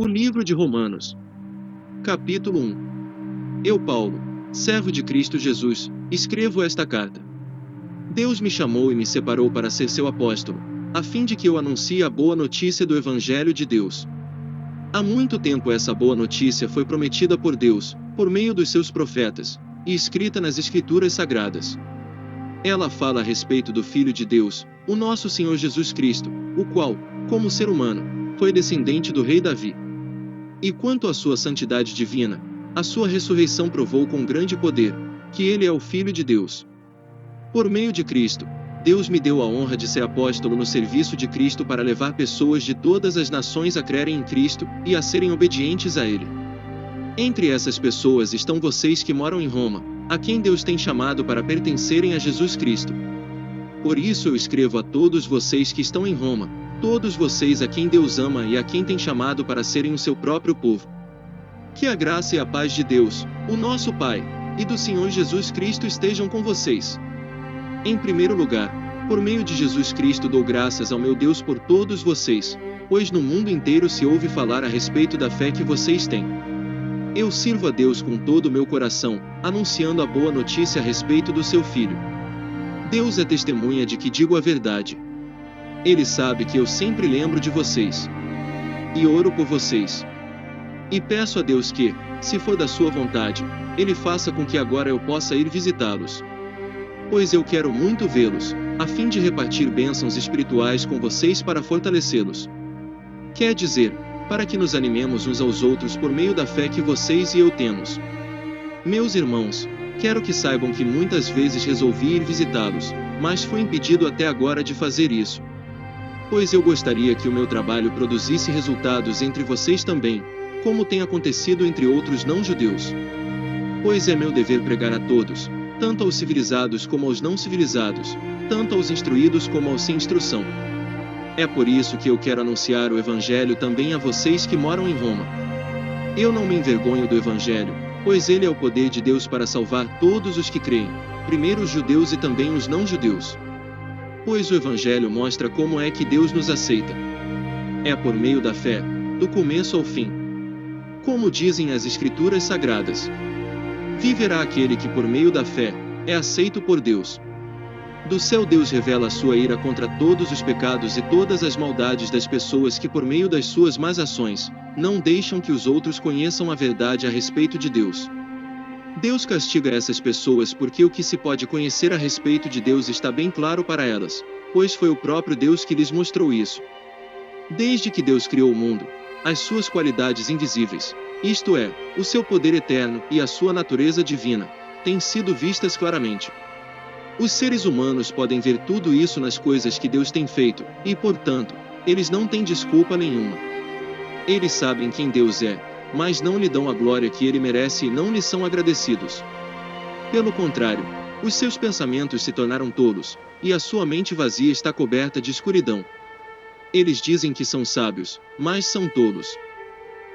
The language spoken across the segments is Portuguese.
O livro de Romanos. Capítulo 1. Eu, Paulo, servo de Cristo Jesus, escrevo esta carta. Deus me chamou e me separou para ser seu apóstolo, a fim de que eu anuncie a boa notícia do Evangelho de Deus. Há muito tempo essa boa notícia foi prometida por Deus, por meio dos seus profetas, e escrita nas Escrituras Sagradas. Ela fala a respeito do Filho de Deus, o nosso Senhor Jesus Cristo, o qual, como ser humano, foi descendente do rei Davi. E quanto à sua santidade divina, a sua ressurreição provou com grande poder, que ele é o Filho de Deus. Por meio de Cristo, Deus me deu a honra de ser apóstolo no serviço de Cristo para levar pessoas de todas as nações a crerem em Cristo e a serem obedientes a Ele. Entre essas pessoas estão vocês que moram em Roma, a quem Deus tem chamado para pertencerem a Jesus Cristo. Por isso eu escrevo a todos vocês que estão em Roma, todos vocês a quem Deus ama e a quem tem chamado para serem o seu próprio povo. Que a graça e a paz de Deus, o nosso Pai, e do Senhor Jesus Cristo estejam com vocês. Em primeiro lugar, por meio de Jesus Cristo dou graças ao meu Deus por todos vocês, pois no mundo inteiro se ouve falar a respeito da fé que vocês têm. Eu sirvo a Deus com todo o meu coração, anunciando a boa notícia a respeito do seu Filho. Deus é testemunha de que digo a verdade. Ele sabe que eu sempre lembro de vocês. E oro por vocês. E peço a Deus que, se for da sua vontade, Ele faça com que agora eu possa ir visitá-los. Pois eu quero muito vê-los, a fim de repartir bênçãos espirituais com vocês para fortalecê-los. Quer dizer, para que nos animemos uns aos outros por meio da fé que vocês e eu temos. Meus irmãos, quero que saibam que muitas vezes resolvi ir visitá-los, mas fui impedido até agora de fazer isso. Pois eu gostaria que o meu trabalho produzisse resultados entre vocês também, como tem acontecido entre outros não-judeus. Pois é meu dever pregar a todos, tanto aos civilizados como aos não civilizados, tanto aos instruídos como aos sem instrução. É por isso que eu quero anunciar o Evangelho também a vocês que moram em Roma. Eu não me envergonho do Evangelho, pois ele é o poder de Deus para salvar todos os que creem, primeiro os judeus e também os não-judeus. Pois o Evangelho mostra como é que Deus nos aceita. É por meio da fé, do começo ao fim. Como dizem as Escrituras Sagradas. Viverá aquele que por meio da fé, é aceito por Deus. Do céu Deus revela a sua ira contra todos os pecados e todas as maldades das pessoas que por meio das suas más ações, não deixam que os outros conheçam a verdade a respeito de Deus. Deus castiga essas pessoas porque o que se pode conhecer a respeito de Deus está bem claro para elas, pois foi o próprio Deus que lhes mostrou isso. Desde que Deus criou o mundo, as suas qualidades invisíveis, isto é, o seu poder eterno e a sua natureza divina, têm sido vistas claramente. Os seres humanos podem ver tudo isso nas coisas que Deus tem feito, e portanto, eles não têm desculpa nenhuma. Eles sabem quem Deus é, mas não lhe dão a glória que ele merece e não lhe são agradecidos. Pelo contrário, os seus pensamentos se tornaram tolos, e a sua mente vazia está coberta de escuridão. Eles dizem que são sábios, mas são tolos.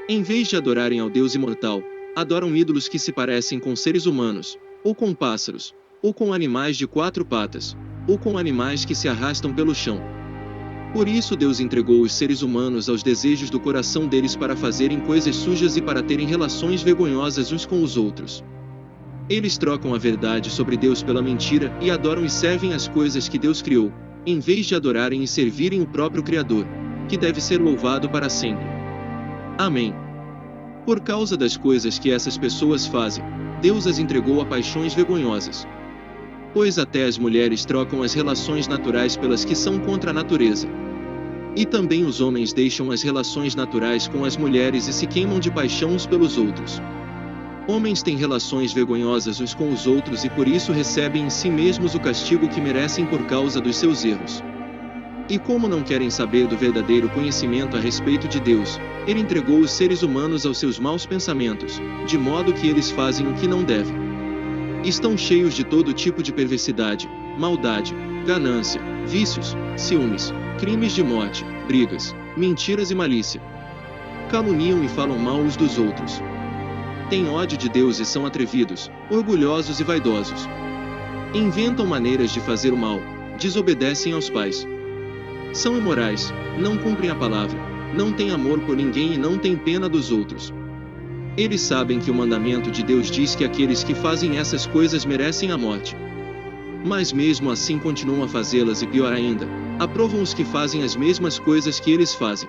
Em vez de adorarem ao Deus imortal, adoram ídolos que se parecem com seres humanos, ou com pássaros, ou com animais de 4 patas, ou com animais que se arrastam pelo chão. Por isso Deus entregou os seres humanos aos desejos do coração deles para fazerem coisas sujas e para terem relações vergonhosas uns com os outros. Eles trocam a verdade sobre Deus pela mentira e adoram e servem as coisas que Deus criou, em vez de adorarem e servirem o próprio Criador, que deve ser louvado para sempre. Amém. Por causa das coisas que essas pessoas fazem, Deus as entregou a paixões vergonhosas. Pois até as mulheres trocam as relações naturais pelas que são contra a natureza. E também os homens deixam as relações naturais com as mulheres e se queimam de paixão uns pelos outros. Homens têm relações vergonhosas uns com os outros e por isso recebem em si mesmos o castigo que merecem por causa dos seus erros. E como não querem saber do verdadeiro conhecimento a respeito de Deus, Ele entregou os seres humanos aos seus maus pensamentos, de modo que eles fazem o que não devem. Estão cheios de todo tipo de perversidade, maldade, ganância, vícios, ciúmes, crimes de morte, brigas, mentiras e malícia. Caluniam e falam mal uns dos outros. Têm ódio de Deus e são atrevidos, orgulhosos e vaidosos. Inventam maneiras de fazer o mal, desobedecem aos pais. São imorais, não cumprem a palavra, não têm amor por ninguém e não têm pena dos outros. Eles sabem que o mandamento de Deus diz que aqueles que fazem essas coisas merecem a morte. Mas mesmo assim continuam a fazê-las e pior ainda, aprovam os que fazem as mesmas coisas que eles fazem.